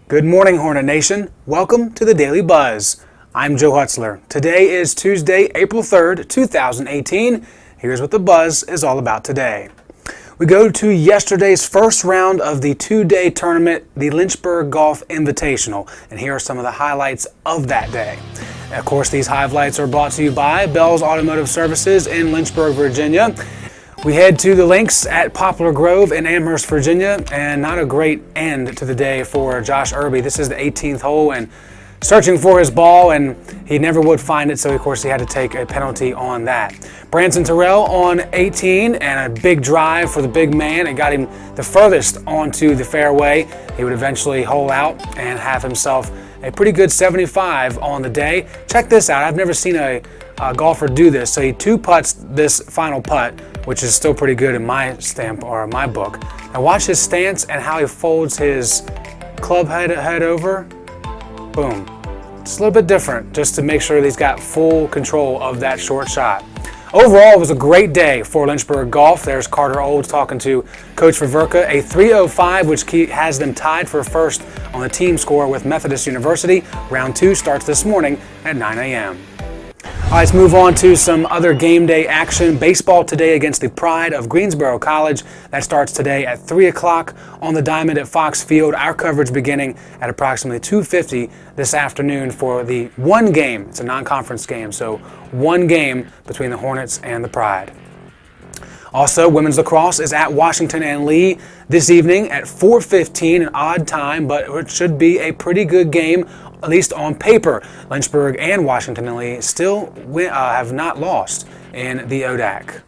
Good morning, Hornet Nation. Welcome to the Daily Buzz. I'm Joe Hutzler. Today is Tuesday, April 3rd, 2018. Here's what the Buzz is all about today. We go to yesterday's first round of the two-day tournament, the Lynchburg Golf Invitational, and here are some of the highlights of that day. Of course, these highlights are brought to you by Bell's Automotive Services in Lynchburg, Virginia. We head to the links at Poplar Grove in Amherst, Virginia, and not a great end to the day for Josh Irby. This is the 18th hole and searching for his ball, and he never would find it, so of course he had to take a penalty on that. Branson Terrell on 18 and a big drive for the big man. It got him the furthest onto the fairway. He would eventually hole out and have himself a pretty good 75 on the day. Check this out. I've never seen a golfer do this. So he two putts this final putt, which is still pretty good in my stamp or my book. Now watch his stance and how he folds his club head over. Boom. It's a little bit different just to make sure that he's got full control of that short shot. Overall, it was a great day for Lynchburg Golf. There's Carter Olds talking to Coach Faverka. A 305, which has them tied for first on the team score with Methodist University. Round 2 starts this morning at 9 a.m. All right, let's move on to some other game day action. Baseball today against the Pride of Greensboro College. That starts today at 3 o'clock on the diamond at Fox Field. Our coverage beginning at approximately 2:50 this afternoon for the one game. It's a non-conference game, so one game between the Hornets and the Pride. Also, women's lacrosse is at Washington and Lee this evening at 4:15, an odd time, but it should be a pretty good game, at least on paper. Lynchburg and Washington and Lee still have not lost in the ODAC.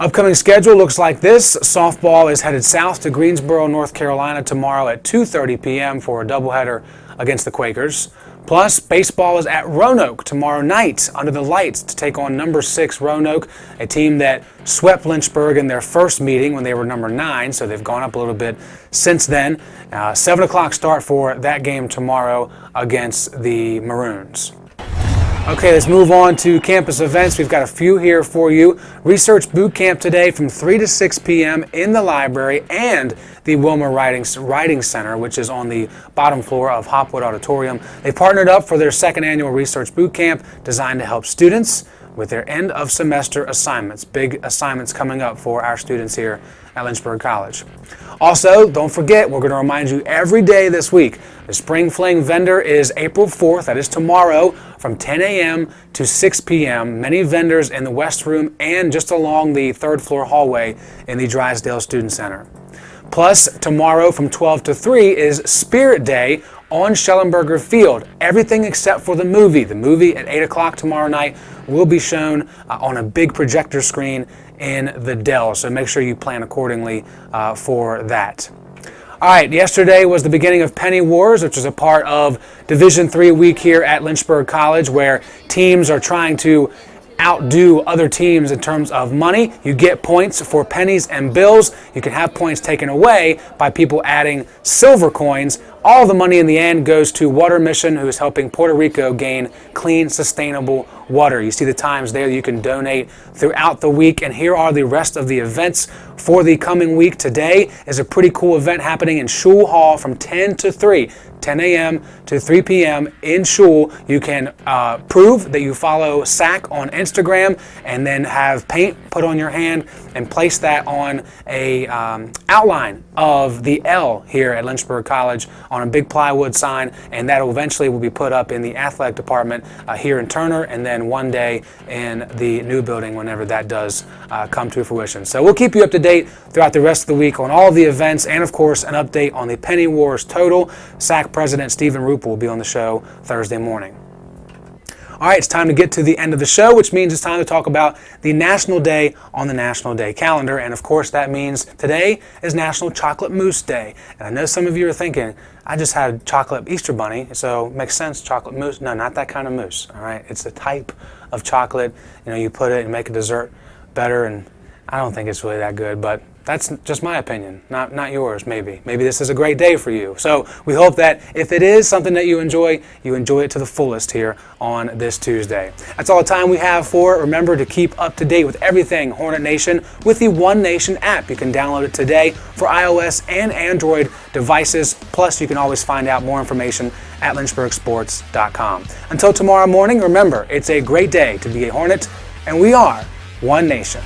Upcoming schedule looks like this. Softball is headed south to Greensboro, North Carolina tomorrow at 2:30 p.m. for a doubleheader against the Quakers. Plus, baseball is at Roanoke tomorrow night under the lights to take on number 6 Roanoke, a team that swept Lynchburg in their first meeting when they were number 9, so they've gone up a little bit since then. 7 o'clock start for that game tomorrow against the Maroons. Okay, let's move on to campus events. We've got a few here for you. Research Boot Camp today from 3 to 6 p.m. in the library and the Wilmer Writing Center, which is on the bottom floor of Hopwood Auditorium. They partnered up for their second annual Research Boot Camp designed to help students with their end of semester assignments. Big assignments coming up for our students here at Lynchburg College. Also, don't forget, we're going to remind you every day this week, the Spring Fling vendor is April 4th, that is tomorrow, from 10 a.m. to 6 p.m. Many vendors in the West Room and just along the third floor hallway in the Drysdale Student Center. Plus, tomorrow from 12 to 3 is Spirit Day on Schellenberger Field. Everything except for the movie. The movie at 8 o'clock tomorrow night will be shown on a big projector screen in the Dell, so make sure you plan accordingly for that. All right, yesterday was the beginning of Penny Wars, which is a part of Division III week here at Lynchburg College, where teams are trying to outdo other teams in terms of money. You get points for pennies and bills. You can have points taken away by people adding silver coins. All the money in the end goes to Water Mission, who is helping Puerto Rico gain clean, sustainable water. You see the times there that you can donate throughout the week, and here are the rest of the events for the coming week. Today is a pretty cool event happening in Shule Hall from 10 to 3. 10 a.m. to 3 p.m. in Shule. You can prove that you follow SAC on Instagram and then have paint put on your hand and place that on a outline of the L here at Lynchburg College on a big plywood sign, and that eventually will be put up in the athletic department here in Turner, and then one day in the new building whenever that does come to fruition. So we'll keep you up to date throughout the rest of the week on all of the events, and of course an update on the Penny Wars total. SAC President Stephen Roop will be on the show Thursday morning. All right, it's time to get to the end of the show, which means it's time to talk about the National Day on the National Day calendar. And of course, that means today is National Chocolate Mousse Day. And I know some of you are thinking, I just had chocolate Easter bunny, so it makes sense, chocolate mousse. No, not that kind of mousse, all right? It's a type of chocolate. You know, you put it and make a dessert better, and I don't think it's really that good, but That's just my opinion, not yours, maybe. Maybe this is a great day for you. So we hope that if it is something that you enjoy it to the fullest here on this Tuesday. That's all the time we have for it. Remember to keep up to date with everything Hornet Nation with the One Nation app. You can download it today for iOS and Android devices. Plus, you can always find out more information at lynchburgsports.com. Until tomorrow morning, remember, it's a great day to be a Hornet, and we are One Nation.